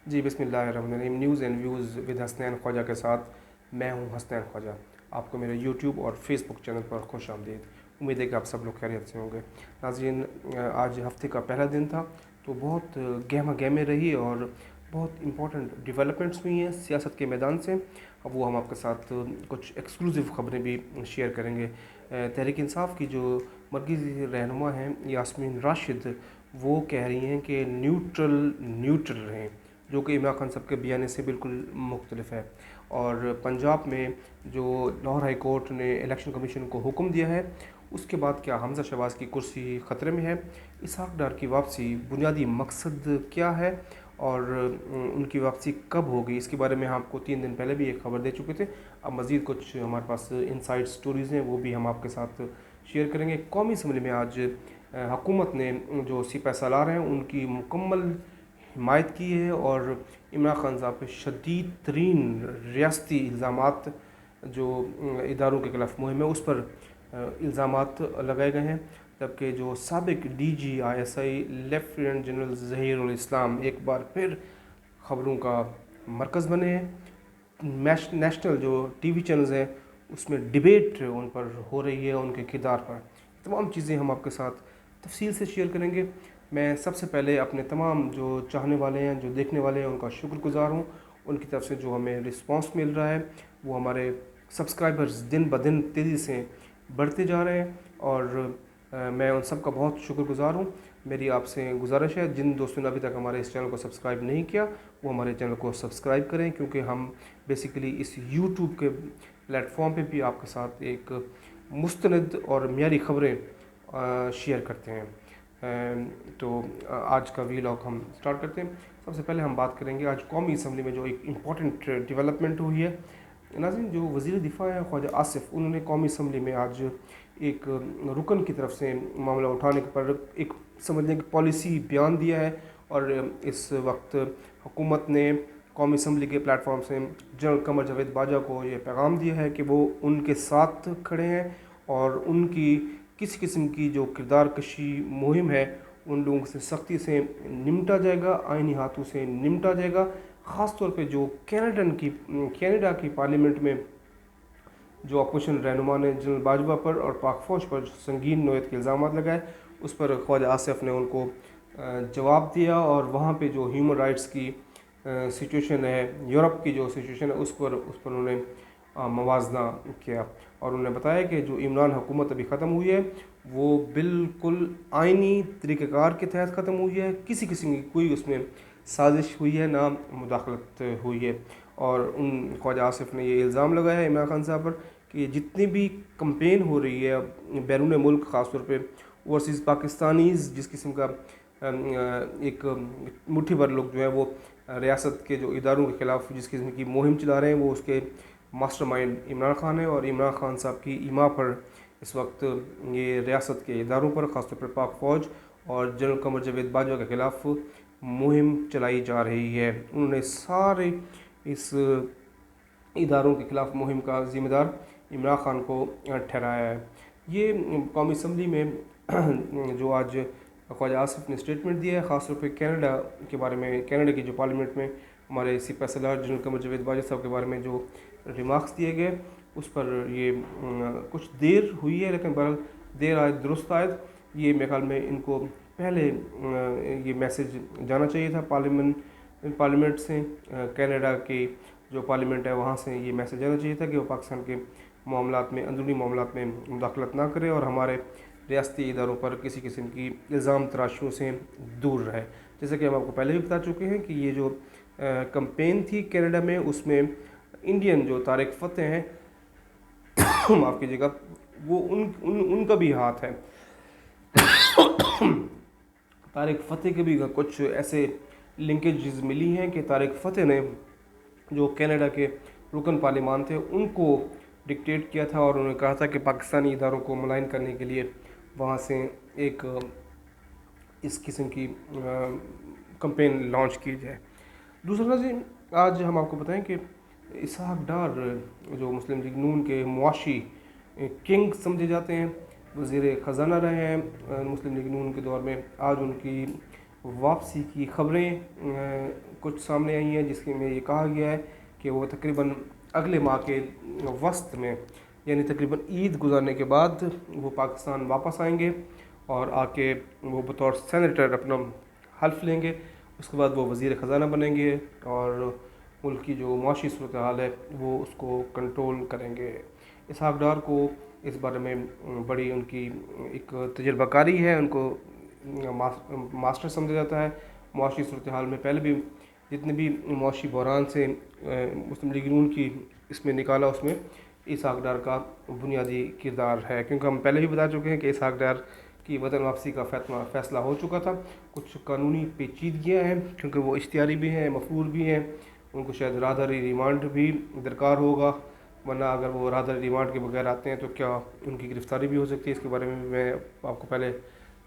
जी, बिस्मिल्लाहिर्रहमानिर्रहीम। News and views with Hasnain Khwaja के साथ मैं हूं हसनैन ख्वाजा। आपको मेरे यूट्यूब और फेसबुक चैनल पर खुश आमदीद। उम्मीद है कि आप सब लोग खैरियत से होंगे। नाज़रीन, आज हफ्ते का पहला दिन था, तो बहुत गहमा गहमी रही और बहुत इंपॉर्टेंट डेवलपमेंट्स हुई हैं सियासत के मैदान से। अब वो हम आपके साथ कुछ एक्सक्लूसिव ख़बरें भी शेयर करेंगे। तहरीक इंसाफ की जो मरकज़ी रहनुमा हैं यास्मीन राशिद, वो कह रही हैं कि न्यूट्रल रहें, जो कि इमरान खान साहब के बयान से बिल्कुल मुख्तलिफ है। और पंजाब में जो लाहौर हाई कोर्ट ने इलेक्शन कमीशन को हुक्म दिया है, उसके बाद क्या हमज़ा शहबाज की कुर्सी ख़तरे में है? इसहाक डार की वापसी बुनियादी मकसद क्या है और उनकी वापसी कब होगी, इसके बारे में हम आपको 3 दिन पहले भी एक ख़बर दे चुके थे। अब मज़ीद कुछ हमारे पास इनसाइड स्टोरीज़ हैं, वो भी हम आपके साथ शेयर करेंगे। कौमी असम्बली में आज हुकूमत ने जो सिपह सालार हैं उनकी मुकम्मल हिमायत की है और इमरान खान साहब पे शदीद तरीन रियासती इल्ज़ामात जो इदारों के ख़िलाफ़ मुहिम है उस पर इल्ज़ामात लगाए गए हैं। जबकि जो साबिक DG ISI lieutenant general Zaheerul इस्लाम एक बार फिर ख़बरों का मरकज़ बने हैं। नेशनल जो TV चैनल्स हैं उसमें डिबेट उन पर हो रही है, उनके किरदार पर। तमाम चीज़ें हम आपके साथ तफसील से शेयर करेंगे। मैं सबसे पहले अपने तमाम जो चाहने वाले हैं, जो देखने वाले हैं, उनका शुक्रगुज़ार हूँ। उनकी तरफ से जो हमें रिस्पांस मिल रहा है, वो हमारे सब्सक्राइबर्स दिन ब दिन तेज़ी से बढ़ते जा रहे हैं और मैं उन सब का बहुत शुक्रगुज़ार हूँ। मेरी आपसे गुजारिश है, जिन दोस्तों ने अभी तक हमारे इस चैनल को सब्सक्राइब नहीं किया, वो हमारे चैनल को सब्सक्राइब करें, क्योंकि हम बेसिकली इस यूट्यूब के प्लेटफॉर्म पे भी आपके साथ एक मुस्तनद और मियारी ख़बरें शेयर करते हैं। तो आज का वीलॉग हम स्टार्ट करते हैं। सबसे पहले हम बात करेंगे आज कौमी असम्बली में जो एक इम्पॉर्टेंट डेवलपमेंट हुई है। नाज़रीन, जो वज़ीर दिफ़ा है ख्वाजा आसिफ, उन्होंने कौमी असम्बली में आज एक रुकन की तरफ से मामला उठाने पर एक समझने की पॉलिसी बयान दिया है और इस वक्त हुकूमत ने कौमी असम्बली के प्लेटफॉर्म से जनरल कमर जावेद बाजा को ये पैगाम दिया है कि वो उनके साथ खड़े हैं और उनकी किसी किस्म की जो किरदार कशी मुहिम है उन लोगों से सख्ती से निमटा जाएगा, आइनी हाथों से निमटा जाएगा। ख़ास तौर पे जो कनाडा की पार्लियामेंट में जो अपोजिशन रहनुमा ने जनरल बाजवा पर और पाक फ़ौज पर संगीन नोयत के इल्ज़ाम लगाए, उस पर ख्वाजा आसिफ ने उनको जवाब दिया और वहाँ पे जो ह्यूमन राइट्स की सिचुएशन है, यूरोप की जो सिचुएशन है, उस पर उन्होंने मवाजना किया और उन्होंने बताया कि जो इमरान हुकूमत अभी ख़त्म हुई है वो बिल्कुल आइनी तरीक़ाकार के तहत ख़त्म हुई है। किसी किस्म की कोई उसमें साजिश हुई है ना मुदाखलत हुई है। और उन ख्वाजा आसिफ ने ये इल्ज़ाम लगाया है इमरान खान साहब पर कि जितनी भी कंपेन हो रही है बैरून मुल्क, ख़ास तौर पे ओवरसीज़ पाकिस्तानीज़, जिस किस्म का एक मुट्ठी भर लोग जो है वो रियासत के जो इदारों के ख़िलाफ़ जिस किस्म की मुहिम चला रहे हैं, वो उसके मास्टरमाइंड इमरान खान है। और इमरान खान साहब की ईमा पर इस वक्त ये रियासत के इदारों पर, ख़ासतौर पर पाक फ़ौज और जनरल कमर जावेद बाजवा के ख़िलाफ़ मुहिम चलाई जा रही है। उन्होंने सारे इस इदारों के ख़िलाफ़ मुहिम का ज़िम्मेदार इमरान खान को ठहराया है। ये कौमी असम्बली में जो आज ख्वाजा आसिफ ने स्टेटमेंट दिया है, ख़ास तौर पे कनाडा के बारे में, कनाडा की जो पार्लियामेंट में हमारे सिपह सालार जनरल कमर जावेद बाजा साहब के बारे में जो रिमार्क्स दिए गए, उस पर ये कुछ देर हुई है, लेकिन बहरहाल देर आयत दुरुस्त आयत। ये मेरे ख्याल में इनको पहले ये मैसेज जाना चाहिए था पार्लियामेंट से, कनाडा की जो पार्लियामेंट है वहाँ से ये मैसेज जाना चाहिए था कि वो पाकिस्तान के मामलात में, अंदरूनी मामलात में मुदाखलत ना करे और हमारे रियासती इदारों पर किसी किस्म की इल्ज़ाम तराशियों से दूर रहे। जैसे कि हम आपको पहले भी बता चुके हैं कि ये जो कंपेन थी कनाडा में, उसमें इंडियन जो तारिक फ़तेह हैं माफ़ कीजिएगा, वो उनका भी हाथ है। तारिक फ़तेह के भी कुछ ऐसे लिंकेज मिली हैं कि तारिक फ़तेह ने जो कनाडा के रुकन पार्लियामान थे उनको डिक्टेट किया था और उन्होंने कहा था कि पाकिस्तानी इदारों को मुलायन करने के लिए वहाँ से एक इस किस्म की कंपेन लॉन्च की जाए। दूसरा जी, आज हम आपको बताएं कि इसहाक डार जो मुस्लिम लीग नून के मुआशी किंग समझे जाते हैं, वज़ीर ख़जाना रहे हैं मुस्लिम लीग नून के दौर में, आज उनकी वापसी की ख़बरें कुछ सामने आई हैं, जिसके में ये कहा गया है कि वो तकरीबन अगले माह के वस्त में, यानी तकरीबन ईद गुजारने के बाद वो पाकिस्तान वापस आएंगे और आके वो बतौर सेनेटर अपना हल्फ लेंगे। उसके बाद वो वज़ीर ख़जाना बनेंगे और मुल्क की जो माशी सूरत हाल है वो उसको कंट्रोल करेंगे। इसहाक डार को इस बारे में बड़ी उनकी एक तजर्बाकारी है, उनको मास्टर समझा जाता है माशी सूरत हाल में। पहले भी जितने भी माशी बहरान से मुस्लिम लीग नून की इसमें निकाला, उसमें इसहाक डार का बुनियादी किरदार है, क्योंकि हम पहले भी बता चुके हैं कि इसहाक डार की वतन वापसी का फैसला हो चुका था। कुछ कानूनी पेचीदगियाँ हैं, क्योंकि वो इख्तियारी भी हैं, मफरूर भी हैं, उनको शायद राहदारी रिमांड भी दरकार होगा, वरना अगर वो राहदारी रिमांड के बगैर आते हैं तो क्या उनकी गिरफ़्तारी भी हो सकती है। इसके बारे में मैं आपको पहले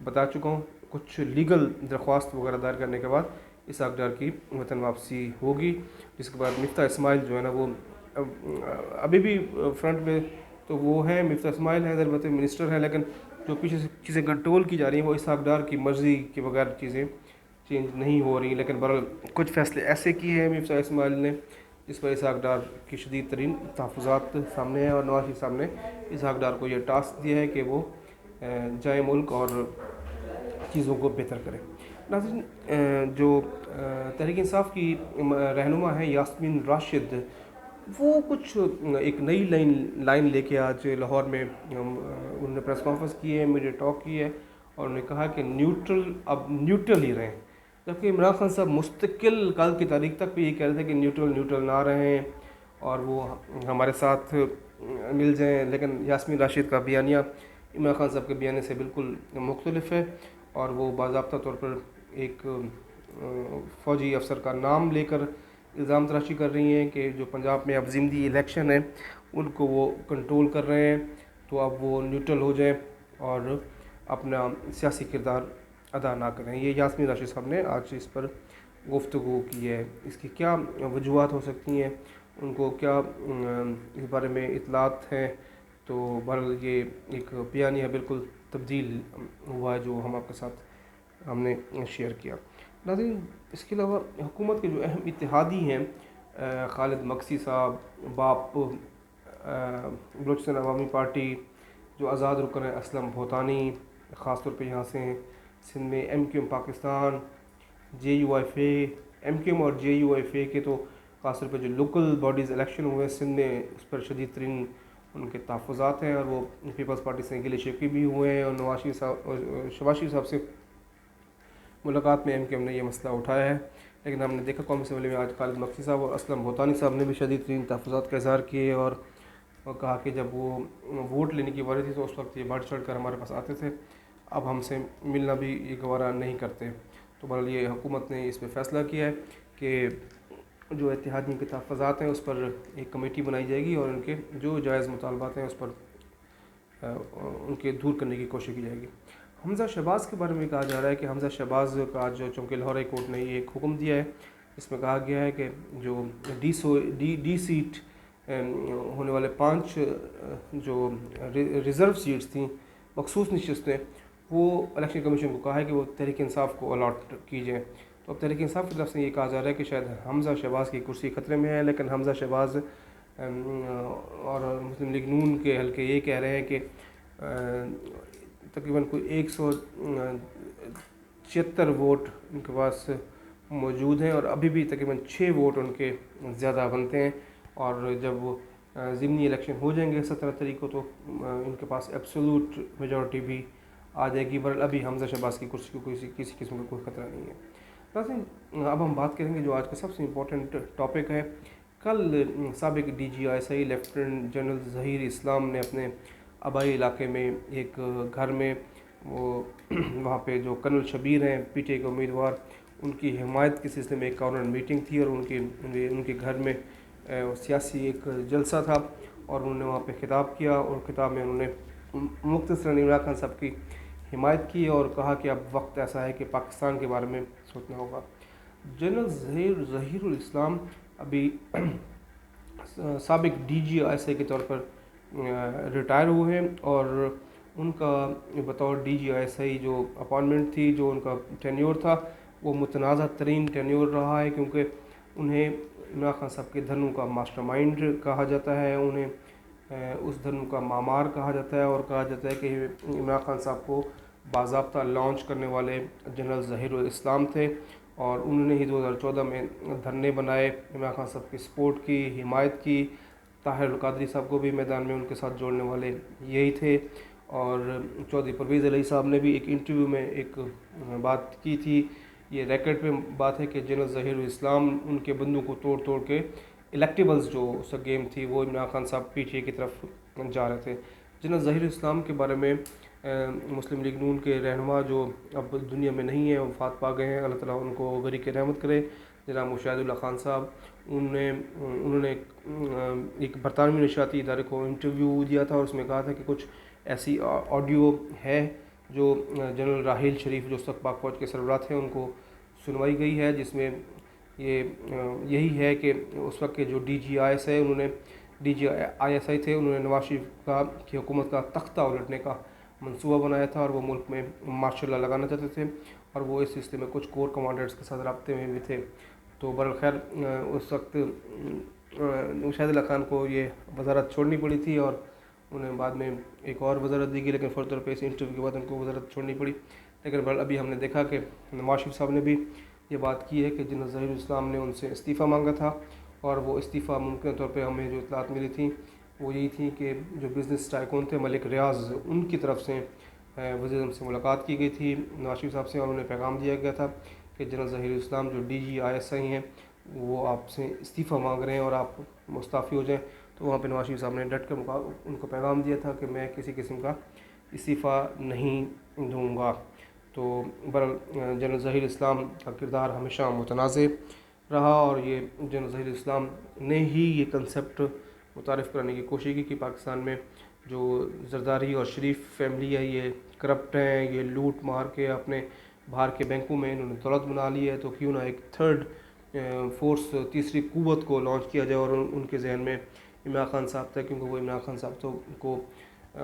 बता चुका हूँ। कुछ लीगल दरख्वास्त वगैरह दायर करने के बाद इसहाक डार की वतन वापसी होगी, जिसके बाद मिफ्ता इस्माइल जो है ना वो अभी भी फ्रंट में तो वो है, मिफ्ता इस्माइल है, इधर मिनिस्टर है, लेकिन जो पीछे से चीज़ें कंट्रोल की जा रही हैं वो इसहाक डार की मर्ज़ी के बगैर चीज़ें चेंज नहीं हो रही। लेकिन बहरहाल कुछ फ़ैसले ऐसे किए हैं मिफ्ता इस्माइल ने जिस पर इसहाक डार की शदीद तरीन तहफ़्फ़ुज़ात सामने हैं, और नवाज शरीफ साहब ने इसहाक डार को यह टास्क दिया है कि वो जाए मुल्क और चीज़ों को बेहतर करें। नाज़रीन, जो तहरीक इंसाफ की रहनुमा है यास्मीन राशिद, वो कुछ एक नई लाइन लेके आज लाहौर में उन्होंने प्रेस कॉन्फ्रेंस की है, मीडिया टॉक की है, और उन्होंने कहा कि अब न्यूट्रल ही रहें। जबकि इमरान खान साहब मुस्तकिल कल की तारीख तक भी ये कह रहे थे कि न्यूट्रल ना रहें और वो हमारे साथ मिल जाएं, लेकिन यास्मीन राशिद का बयानिया इमरान खान साहब के बयाने से बिल्कुल मुख्तलिफ है, और वो बाज़ाब्ता तौर पर एक फ़ौजी अफसर का नाम लेकर इल्ज़ाम तराशी कर रही हैं कि जो पंजाब में अब ज़िमनी इलेक्शन है उनको वो कंट्रोल कर रहे हैं, तो अब वो न्यूट्रल हो जाएं और अपना सियासी किरदार अदा ना करें। ये यास्मीन राशिद साहब ने आज इस पर गुफ्तगू की है। इसकी क्या वजूहात हो सकती हैं, उनको क्या इस बारे में इतलात हैं, तो बहरहाल ये एक बयानिया बिल्कुल तब्दील हुआ है जो हम आपके साथ हमने शेयर किया। नाज़रीन, इसके अलावा हुकूमत के जो अहम इत्तेहादी हैं खालिद मक्सी साहब, बाप बलूचिस्तान अवामी पार्टी, जो आज़ाद रुकन है असलम भोतानी, ख़ास तौर पे यहाँ से हैं सिंध में MQM पाकिस्तान, JUIFA, MQM और JUIFA के तो ख़ास तौर पे जो लोकल बॉडीज़ इलेक्शन हुए सिंध में उस पर शदीद तरीन उनके तहफ़्फ़ुज़ात हैं, और वो पीपल्स पार्टी से गिले शिकवे भी हुए हैं, और नवाज शरीफ साहब शहबाज शरीफ साहब से मुलाकात में MQM ने यह मसला उठाया है। लेकिन हमने देखा कौमी असम्बली में आज खालिद मक्सी साहब और असलम भोतानी साहब ने भी शदीद तरीन तहफ़्फ़ुज़ात का इज़हार किए, और कहा कि जब वो वोट लेने की बारी थी तो उस वक्त ये बढ़ चढ़ कर हमारे पास आते थे, अब हमसे मिलना भी ये गवारा नहीं करते। तो बहरहाल ये हुकूमत ने इस पर फ़ैसला किया है कि जो इत्तेहादियों के तहफ़्फ़ुज़ात हैं उस पर एक कमेटी बनाई जाएगी और उनके जो जायज़ मुतालबात हैं उस पर उनके दूर करने की कोशिश की जाएगी। हमज़ा शहबाज के बारे में कहा जा रहा है कि हमज़ा शहबाज का जो चूँकि लाहौर हाई कोर्ट ने ये एक हुक्म दिया है, इसमें कहा गया है कि जो डी सीट होने वाले 5 जो रिज़र्व सीट्स थी, मखसूस नशिस्तें, वो इलेक्शन कमीशन को कहा है कि वो तहरीक इंसाफ को अलॉट की जाए। तो अब तहरीक इंसाफ की तरफ से ये कहा जा रहा है कि शायद हमज़ा शहबाज की कुर्सी ख़तरे में है, लेकिन हमज़ा शहबाज और मुस्लिम लीग नून के हल्के ये कह रहे हैं कि तकरीबन कोई 176 वोट उनके पास मौजूद हैं, और अभी भी तकरीबन 6 वोट उनके ज़्यादा बनते हैं, और जब वो ज़िमनी इलेक्शन हो जाएंगे 17 तारीख को तो इनके पास एब्सोल्यूट मेजॉरिटी भी आ जाएगी। बहरहाल अभी हमज़ा शहबाज की कुर्सी को किसी किस्म का कोई ख़तरा नहीं है। नाज़रीन, अब हम बात करेंगे जो आज का सबसे इम्पोर्टेंट टॉपिक है। कल साबिक़ DGI लेफ्टिनेंट जनरल ज़हीर इस्लाम ने अपने आबाई इलाके में एक घर में वो वहाँ पे जो कर्नल शबीर हैं PTI के उम्मीदवार, उनकी हिमायत के सिलसिले में एक कॉर्नर मीटिंग थी, और उनके घर में सियासी एक जलसा था, और उन्होंने वहाँ पे खिताब किया, और खिताब में उन्होंने मुख्तसरन इमरान खान साहब की हिमायत की और कहा कि अब वक्त ऐसा है कि पाकिस्तान के बारे में सोचना होगा। जनरल ज़हीरुल इस्लाम अभी साबिक़ DGI के तौर पर रिटायर हुए हैं, और उनका बतौर DGI जो अपॉइंटमेंट थी, जो उनका टेन्योर था, वो मुतनाज़ा तरीन टेन्योर रहा है, क्योंकि उन्हें इमरान खान साहब के धर्म का मास्टरमाइंड कहा जाता है, उन्हें उस धर्म का मामार कहा जाता है, और कहा जाता है कि इमरान खान साहब को बाज़ाब्ता लॉन्च करने वाले जनरल ज़हीरुल इस्लाम थे, और उन्होंने ही 2014 में धरने बनाए इमरान खान साहब की सपोर्ट की, हिमायत की। ताहिर अल कादरी साहब को भी मैदान में उनके साथ जोड़ने वाले यही थे। और चौधरी परवेज़ इलाही साहब ने भी एक इंटरव्यू में एक बात की थी, ये रिकॉर्ड पे बात है कि जनरल ज़हीरुल इस्लाम उनके बंदूक को तोड़ तोड़ के इलेक्टेबल्स जो उस गेम थी वो इमरान खान साहब पीटीए की तरफ जा रहे थे। जनरल ज़हीरुल इस्लाम के बारे में मुस्लिम लीग नून के रहनुमा जो अब दुनिया में नहीं है, वफ़ात पा गए हैं, अल्लाह ताला उनको गरी के रहमत करे, जनाब मुशाहिदुल्लाह खान साहब, उन्होंने एक बरतानवी नशाती इदारे को इंटरव्यू दिया था, और उसमें कहा था कि कुछ ऐसी ऑडियो है जो जनरल राहील शरीफ जो उस वक्त पाक फ़ौज के सरबराह थे उनको सुनवाई गई है, जिसमें यही है कि उस वक्त के जो DGIS है, उन्होंने DGISI थे, उन्होंने नवाज शरीफ की हुकूमत का तख्ता उलटने का मंसूबा बनाया था, और वो मुल्क में मार्शल लॉ लगाना चाहते थे, और वो इस सिलसिले में कुछ कोर कमांडर्स के साथ रब्ते में भी थे। तो बहरखैर उस वक्त मुशाहिदुल्लाह खान को ये वजारत छोड़नी पड़ी थी, और उन्हें बाद में एक और वजारत दी गई, लेकिन फ़ौरी तौर पर इस इंटरव्यू के बाद उनको वजारत छोड़नी पड़ी। लेकिन अभी हमने देखा कि नवाज शरीफ साहब ने भी ये बात की है कि जनरल ज़हीरुल इस्लाम ने उनसे इस्तीफ़ा मांगा था, और वो इस्तीफ़ा मुमकिन तौर पे हमें जो इतलात मिली थी वो यही थी कि जो बिज़नेस टाइकून थे मलिक रियाज, उनकी तरफ से वज़ीर से मुलाकात की गई थी नवाज शरीफ साहब से, और उन्हें पैगाम दिया गया था कि जनरल ज़हीरुल इस्लाम जो DGISI हैं वो आपसे इस्तीफ़ा मांग रहे हैं और आप मुस्ताफ़ी हो जाएँ। तो वहाँ पे नवाज शरीफ साहब ने डट कर उनको पैगाम दिया था कि मैं किसी किस्म का इस्तीफ़ा नहीं दूँगा। तो बहरहाल जनरल ज़हीरुल इस्लाम का किरदार हमेशा मुतनाज़ रहा, और ये जनरल ज़हीरुल इस्लाम ने ही ये कंसेप्ट मुतारिफ़ कराने की कोशिश की कि पाकिस्तान में जो जरदारी और शरीफ फैमिली है ये करप्ट हैं, ये लूट मार के अपने बाहर के बैंकों में इन्होंने दौलत बना ली है, तो क्यों ना एक थर्ड फोर्स, तीसरी कुव्वत को लॉन्च किया जाए। और उनके जहन में इमरान खान साहब थे, क्योंकि वो इमरान खान साहब तो को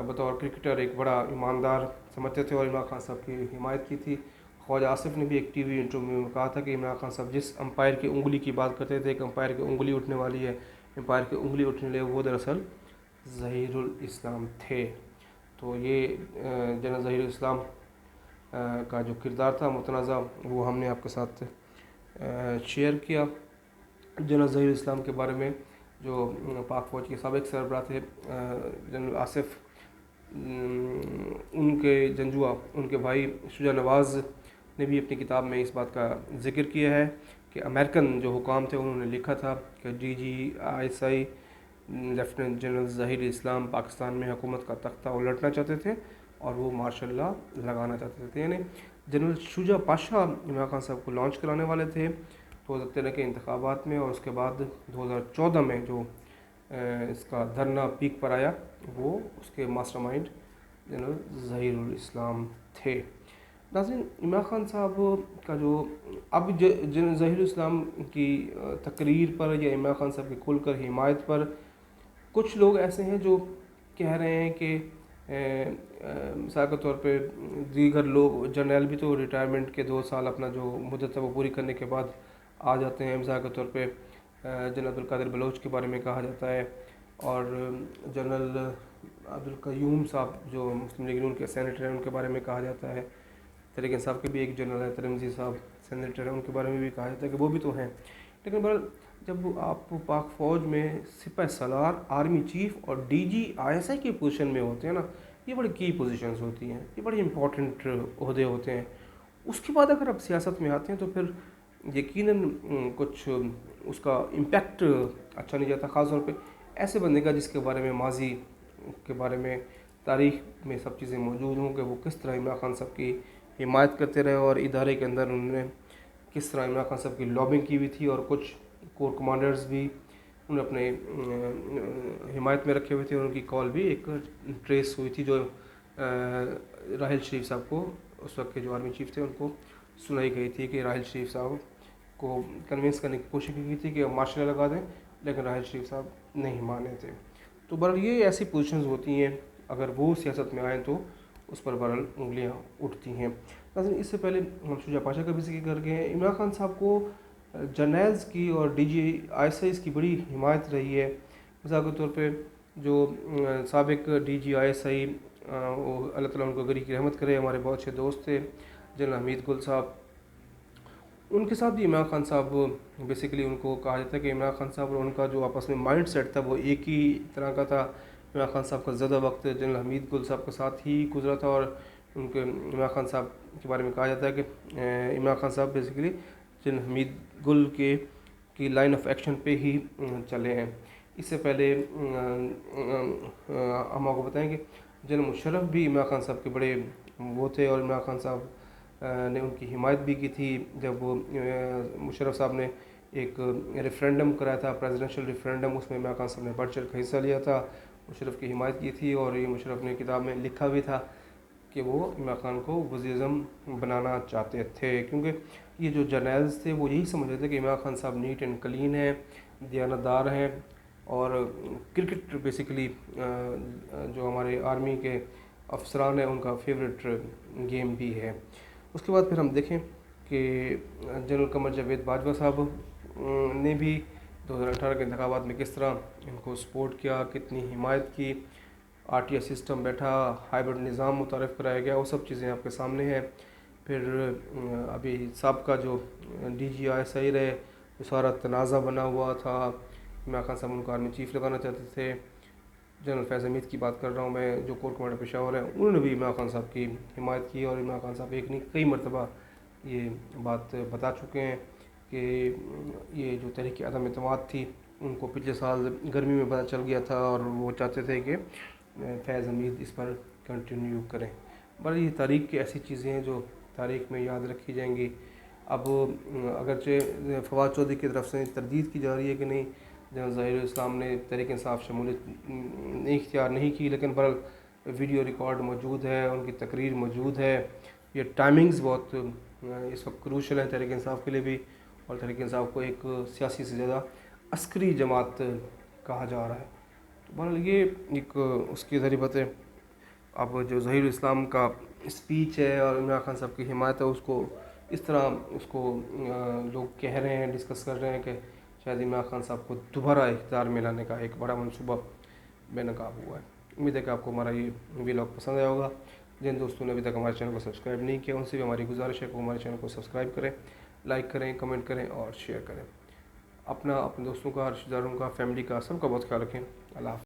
बतौर क्रिकेटर एक बड़ा ईमानदार समझते थे और इमरान खान साहब की हिमायत की थी। ख्वाजा आसिफ ने भी एक टीवी इंटरव्यू में कहा था कि इमरान खान साहब जिस अंपायर की उंगली की बात करते थे कि अंपायर की उंगली उठने वाली है, अंपायर की उंगली उठने लगे, वो दरअसल ज़हीरुल इस्लाम थे। तो ये जनरल ज़हीरुल इस्लाम का जो किरदार था मुतनाज़ा, वो हमने आपके साथ शेयर किया। जनरल ज़हीरुल इस्लाम के बारे में जो पाक फ़ौज के साबिक़ सरबराह थे जनरल आसिफ, उनके जंजुआ उनके भाई शुजा नवाज़ ने भी अपनी किताब में इस बात का ज़िक्र किया है कि अमेरिकन जो हुकाम थे उन्होंने लिखा था कि DGISI लेफ्टिनेंट जनरल ज़हीरुल इस्लाम पाकिस्तान में हुकूमत का तख्ता उलटना चाहते थे और वो मार्शल लॉ लगाना चाहते थे। यानी जनरल शुजा पाशा इमरान खान साहब को लॉन्च कराने वाले थे 2013 के इंतखाबात में, और उसके बाद 2014 में जो इसका धरना पीक पर आया वो उसके मास्टरमाइंड जनरल ज़हीरुल इस्लाम थे। नाज़रीन, इमरान खान साहब का जो अब जनरल ज़हीरुल इस्लाम की तकरीर पर या इमरान खान साहब की खुलकर हिमायत पर कुछ लोग ऐसे हैं जो कह रहे हैं कि मिसाल के तौर पे दीगर लोग, जर्नल भी तो रिटायरमेंट के 2 साल अपना जो मुद्दत है वो पूरी करने के बाद आ जाते हैं। मिसाल के तौर पे जनरल अब्दुल कादिर बलोच के बारे में कहा जाता है, और जनरल अब्दुल क़य्यूम साहब जो मुस्लिम लीग नून के सेनेटर हैं उनके बारे में कहा जाता है। तरीक़ इंसाफ के भी एक जनरल है तिरमिज़ी साहब, सेनेटर हैं, उनके बारे में भी कहा जाता है कि वो भी तो हैं। लेकिन बहरहाल जब आप पाक फ़ौज में सिपह सलार, आर्मी चीफ़ और DGISI की पोजीशन में होते हैं ना, ये बड़ी की पोजीशंस होती हैं, ये बड़े इंपॉर्टेंट ओहदे होते हैं। उसके बाद अगर आप सियासत में आते हैं तो फिर यकीनन कुछ उसका इम्पैक्ट अच्छा नहीं जाता, ख़ास तौर पे ऐसे बंदे का जिसके बारे में माजी के बारे में तारीख़ में सब चीज़ें मौजूद हों कि वो किस तरह इमरान खान साहब की हिमायत करते रहे और इदारे के अंदर उन्होंने किस तरह इमरान खान साहब की लॉबिंग की हुई थी, और कुछ कोर कमांडर्स भी उन्हें अपने हिमायत में रखे हुए थे, और उनकी कॉल भी एक ट्रेस हुई थी जो राहिल शरीफ साहब को, उस वक्त के जो आर्मी चीफ़ थे, उनको सुनाई गई थी कि राहिल शरीफ साहब को कन्विंस करने की कोशिश की थी कि मार्शल लगा दें, लेकिन राहिल शरीफ साहब नहीं माने थे। तो बहरहाल ये ऐसी पोजीशंस होती हैं, अगर वो सियासत में आएँ तो उस पर बहरहाल उंगलियाँ उठती हैं। नाज़रीन, इससे पहले हम शुजा पाशा का भी जिक्र कर गए हैं। इमरान खान साहब को जर्नल्स की और DGI की बड़ी हिमायत रही है। मिसाल के तौर पे जो साबिक DGI वो अल्लाह ताला उनको गरी की रहमत करे, हमारे बहुत अच्छे दोस्त थे जनरल हमीद गुल साहब। उनके साथ भी इमरान खान साहब, बेसिकली उनको कहा जाता है कि इमरान खान साहब और उनका जो आपस में माइंड सेट था वो एक ही तरह का था। इमरान खान साहब का ज़्यादा वक्त जनरल हमीद गुल साहब के साथ ही गुजरा था, और उनके इमरान खान साहब के बारे में कहा जाता है कि इमरान खान साहब बेसिकली जनरल हमीद गुल के की लाइन ऑफ एक्शन पे ही चले हैं। इससे पहले हम आपको बताएं कि जनरल मुशर्रफ भी इमरान खान साहब के बड़े वो थे, और इमरान खान साहब ने उनकी हिमायत भी की थी जब वो मुशर्रफ साहब ने एक रेफरेंडम कराया था, प्रेसिडेंशियल रेफरेंडम, उसमें इमरान खान साहब ने बढ़ चढ़ कर हिस्सा लिया था, मुशर्रफ की हिमायत की थी। और ये मुशर्रफ ने किताब में लिखा भी था कि वो इमरान खान को वज़ीर-ए-आज़म बनाना चाहते थे, क्योंकि ये जो जर्नल्स थे वो यही समझ रहे थे कि इमरान खान साहब नीट एंड क्लीन हैं, दयानतदार हैं, और क्रिकेट बेसिकली जो हमारे आर्मी के अफसरान हैं उनका फेवरेट गेम भी है। उसके बाद फिर हम देखें कि जनरल कमर जावेद बाजवा साहब ने भी 2018 के इंतखाबात में किस तरह इनको सपोर्ट किया, कितनी हिमायत की, RTI सिस्टम बैठा, हाइब्रिड निज़ाम मुतारफ़ कराया गया, वो सब चीज़ें आपके सामने हैं। फिर अभी साबका जो DGI रहे, वो सारा तनाज़ा बना हुआ था। इमरान खान साहब उनको आर्मी चीफ़ लगाना चाहते थे। जनरल फैज़ हमीद की बात कर रहा हूँ मैं, जो कोर कमांडर पेशावर हैं, उन्होंने भी इमरान खान साहब की हिमायत की, और इमरान खान साहब एक नहीं कई मरतबा ये बात बता चुके हैं कि ये जो तहरीक अदम एतमाद थी उनको पिछले साल गर्मी में पता चल गया था, और वो चाहते थे कि फैज़ हमीद इस पर कंटिन्यू करें। बड़ी तारीख की ऐसी चीज़ें हैं जो तारीख में याद रखी जाएंगी। अब अगरचे फवाद चौधरी की तरफ से तरदीद की जा रही है कि नहीं जनरल ज़हीरुल इस्लाम ने तहरीक इंसाफ शमूलियत नहीं इख्तियार नहीं की, लेकिन बहरहाल वीडियो रिकॉर्ड मौजूद है, उनकी तकरीर मौजूद है। ये टाइमिंग्स बहुत इस वक्त क्रूशल है तहरीक इंसाफ के लिए भी, और तहरीक इंसाफ को एक सियासी से ज़्यादा अस्करी जमात कहा जा रहा है। तो बहरहाल ये एक उसकी ज़रिबत है। अब जो ज़हीरुल इस्लाम का स्पीच है और इमरान खान साहब की हिमायत है, उसको इस तरह उसको लोग कह रहे हैं, डिस्कस कर रहे हैं कि शायद इमरान खान साहब को दोबारा इख्तियार में लाने का एक बड़ा मनसूबा बेनकाब हुआ है। उम्मीद है कि आपको हमारा ये व्लॉग पसंद आया होगा। जिन दोस्तों ने अभी तक हमारे चैनल को सब्सक्राइब नहीं किया, उनसे भी हमारी गुजारिश है कि हमारे चैनल को सब्सक्राइब करें, लाइक करें, कमेंट करें और शेयर करें। अपने दोस्तों का, रिश्तेदारों का, फैमिली का, सबका बहुत ख्याल रखें। अल्लाह हाफ़िज़।